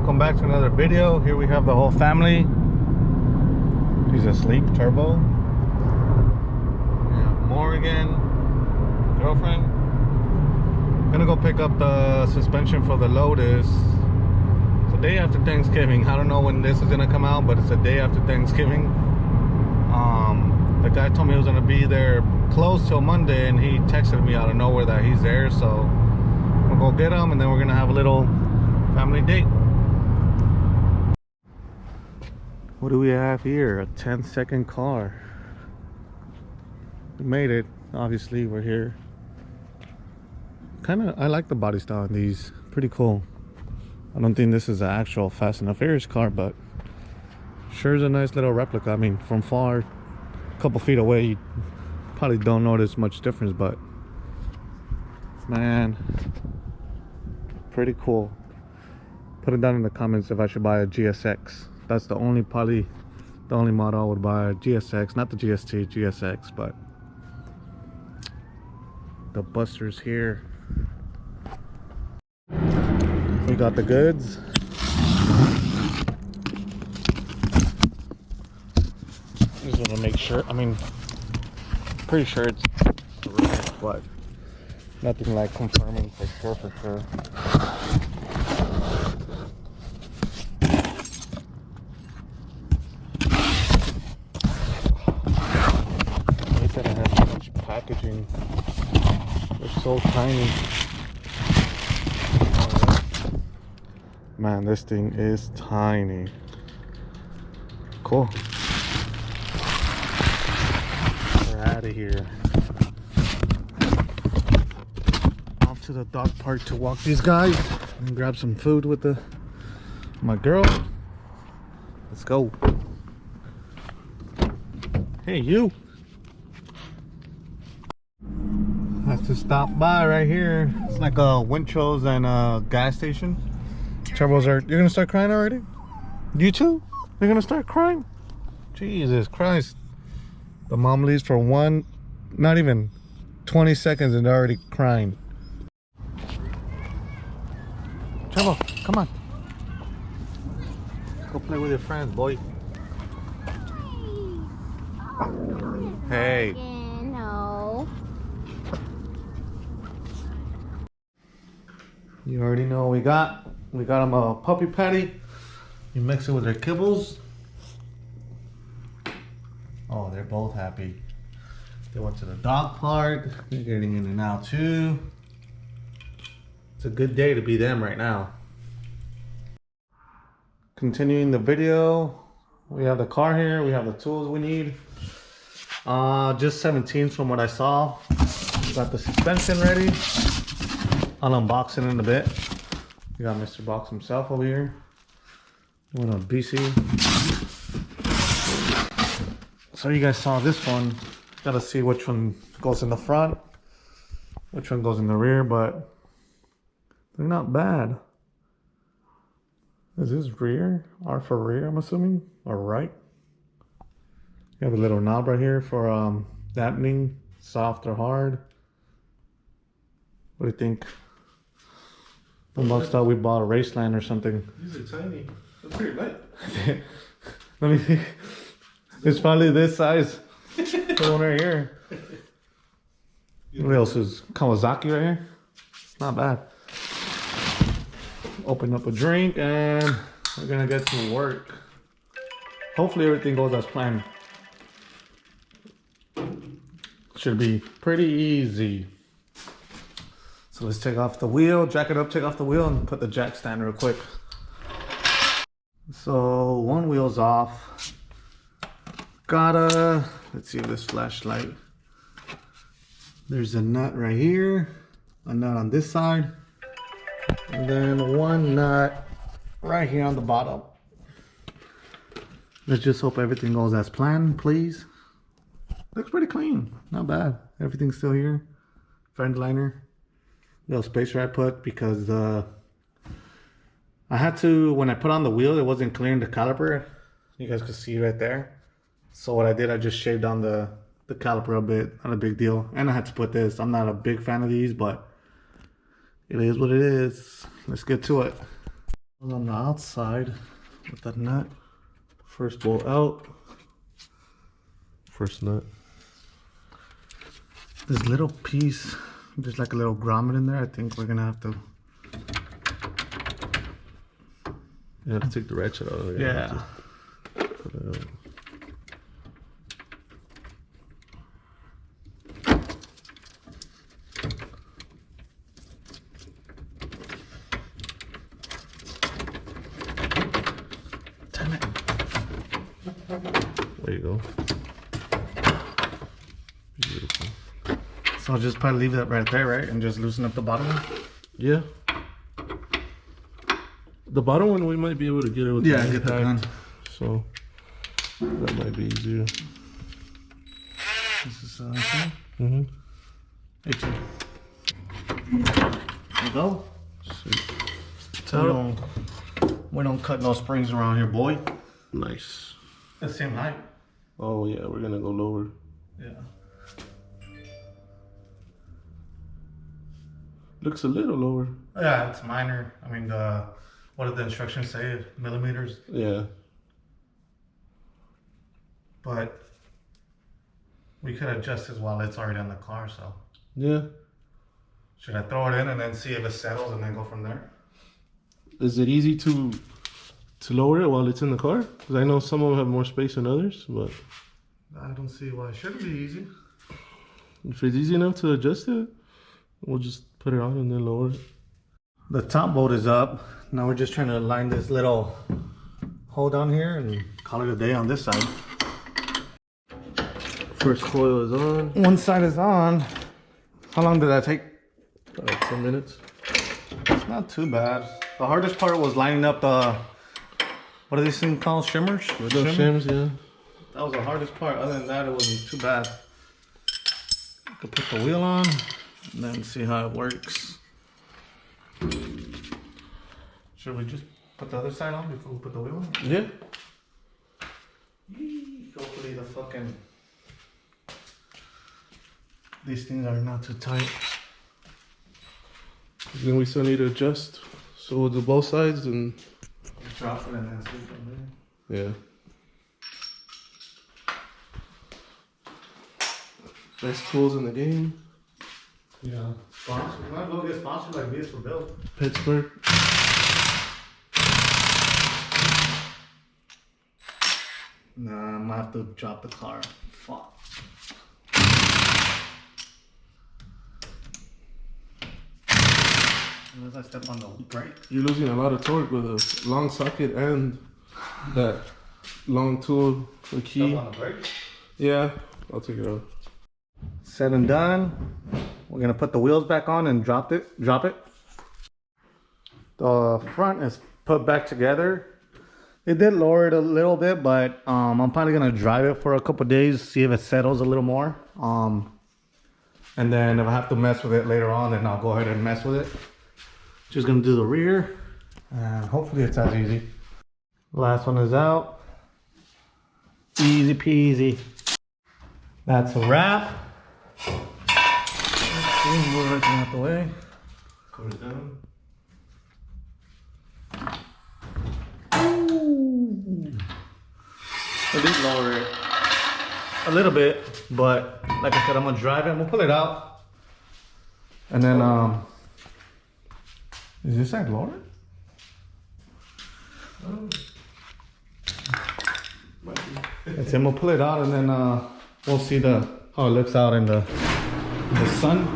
Welcome back to another video. Here we have the whole family. He's asleep, Turbo. We have Morgan, girlfriend. Gonna go pick up the suspension for the Lotus. It's a day after Thanksgiving. I don't know when this is gonna come out, but it's a day after Thanksgiving. The guy told me he was gonna be there close till Monday, and he texted me out of nowhere that he's there, so I'm gonna go get him, and then we're gonna have a little family date. What do we have here? A 10-second car. We made it. Obviously, we're here. I like the body style on these. Pretty cool. I don't think this is an actual Fast and Furious car, but sure is a nice little replica. I mean, from far, a couple feet away, you probably don't notice much difference, but man, pretty cool. Put it down in the comments if I should buy a GSX. That's the only model I would buy, a GSX, not the GST, GSX. But the Buster's here. We got the goods. Just want to make sure. I mean, pretty sure it's correct, but nothing like confirming for sure. Packaging. They're so tiny. Man, this thing is tiny. Cool. We're out of here. Off to the dog park to walk these guys and grab some food with my girl. Let's go. Hey, you. Have to stop by right here. It's like a Winchell's and a gas station. Turbos are. You're gonna start crying already? You too? You're gonna start crying? Jesus Christ! The mom leaves for not even 20 seconds and they're already crying. Turbo, come on. Go play with your friends, boy. Hey. You already know what we got. We got them a puppy patty. You mix it with their kibbles. Oh, they're both happy. They went to the dog park. They're getting in and out too. It's a good day to be them right now. Continuing the video. We have the car here. We have the tools we need. Just 17s from what I saw. We got the suspension ready. I'll unbox it in a bit. We got Mr. Box himself over here. Doing a BC. So you guys saw this one. Gotta see which one goes in the front, which one goes in the rear, but they're not bad. Is this rear? R for rear, I'm assuming, or right? You have a little knob right here for dampening, soft or hard. What do you think? Almost thought we bought a Raceland or something. These are tiny. They're pretty light. Let me see. It's probably this size. The one right here. What else is Kawasaki right here? It's not bad. Open up a drink and we're gonna get to work. Hopefully everything goes as planned. Should be pretty easy. So let's take off the wheel, jack it up, take off the wheel, and put the jack stand real quick. So one wheel's off. Let's see this flashlight. There's a nut right here, a nut on this side, and then one nut right here on the bottom. Let's just hope everything goes as planned, please. Looks pretty clean, not bad. Everything's still here. Fender liner. Little spacer I put because I had to, when I put on the wheel, it wasn't clearing the caliper. You guys could see right there. So what I did, I just shaved on the caliper a bit. Not a big deal. And I had to put this. I'm not a big fan of these, but it is what it is. Let's get to it. On the outside with that nut. First bolt out. First nut. This little piece, there's like a little grommet in there. I think we're gonna have to. You have to take the ratchet out of there. Yeah. Put it out. Damn it. There you go. Beautiful. So I'll just probably leave that right there, right? And just loosen up the bottom one? Yeah. The bottom one we might be able to get it with Yeah, the get the gun. So that might be easier. This is okay. Mm-hmm. 18. There you go. We don't cut no springs around here, boy. Nice. The same height. Oh yeah, we're gonna go lower. Yeah. Looks a little lower. Yeah, it's minor. I mean, what did the instructions say? Millimeters. Yeah. But we could adjust this while it's already on the car, so. Yeah. Should I throw it in and then see if it settles and then go from there? Is it easy to lower it while it's in the car? Because I know some of them have more space than others, but I don't see why it shouldn't be easy. if it's easy enough to adjust it, we'll just put it on and then lower it. The top bolt is up. Now we're just trying to align this little hole down here and call it a day on this side. First coil is on. One side is on. How long did that take? About 10 minutes. It's not too bad. The hardest part was lining up the, what are these things called? Shimmers? Those shims, yeah. That was the hardest part. Other than that, it wasn't too bad. I could put the wheel on and then see how it works. Should we just put the other side on before we put the wheel on? Yeah. Hopefully the fucking, these things are not too tight. Then we still need to adjust. So we'll do both sides and Drop it and then see from there. yeah. Best tools in the game. Yeah. Sponsor. We might as well get sponsored like this for Bill. Pittsburgh. Nah, I might have to drop the car. Fuck. Unless I step on the brake. You're losing a lot of torque with a long socket and that long tool, the key. Step on the brake. Yeah, I'll take it off. Said and done. We're gonna put the wheels back on and drop it. The front is put back together. It did lower it a little bit, but I'm probably gonna drive it for a couple days, see if it settles a little more. And then if I have to mess with it later on, then I'll go ahead and mess with it. Just gonna do the rear, and hopefully it's as easy. Last one is out. Easy peasy. That's a wrap. Let's see, move everything out the way. Put it down. Ooh. I did lower it a little bit, but like I said, I'm gonna drive it. We'll pull it out, and then is this side lower? And then we'll pull it out, and then we'll see how it looks out in the sun.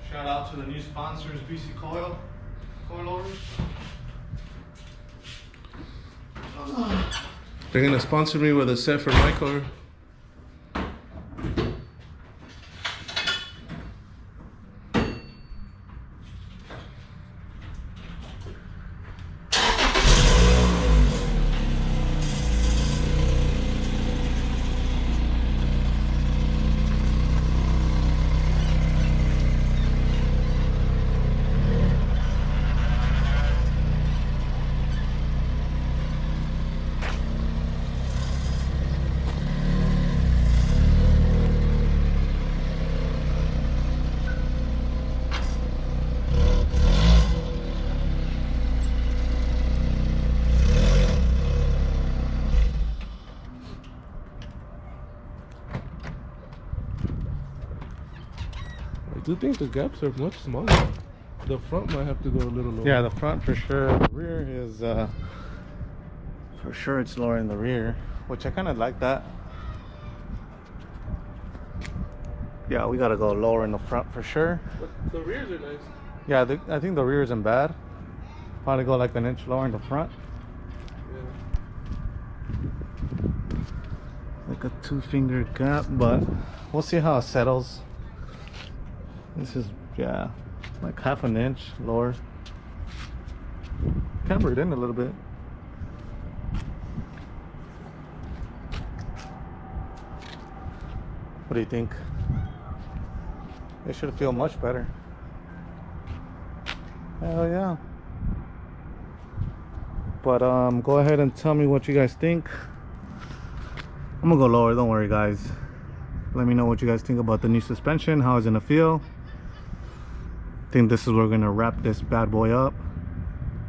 Shout out to the new sponsors, BC Coilovers. They're gonna sponsor me with a set for my car. do think the gaps are much smaller. The front might have to go a little lower. Yeah, the front for sure. The rear is for sure it's lower in the rear, which I kind of like that. Yeah, we gotta go lower in the front for sure. But the rears are nice. Yeah, I think the rear isn't bad. Probably go like an inch lower in the front. Like a 2-finger gap, but we'll see how it settles. This is, yeah, like half an inch lower. Camber it in a little bit. What do you think? It should feel much better. Hell yeah. But go ahead and tell me what you guys think. I'm gonna go lower, don't worry guys. Let me know what you guys think about the new suspension. How is it gonna feel? I think this is where we're gonna wrap this bad boy up.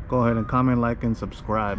Go ahead and comment, like, and subscribe.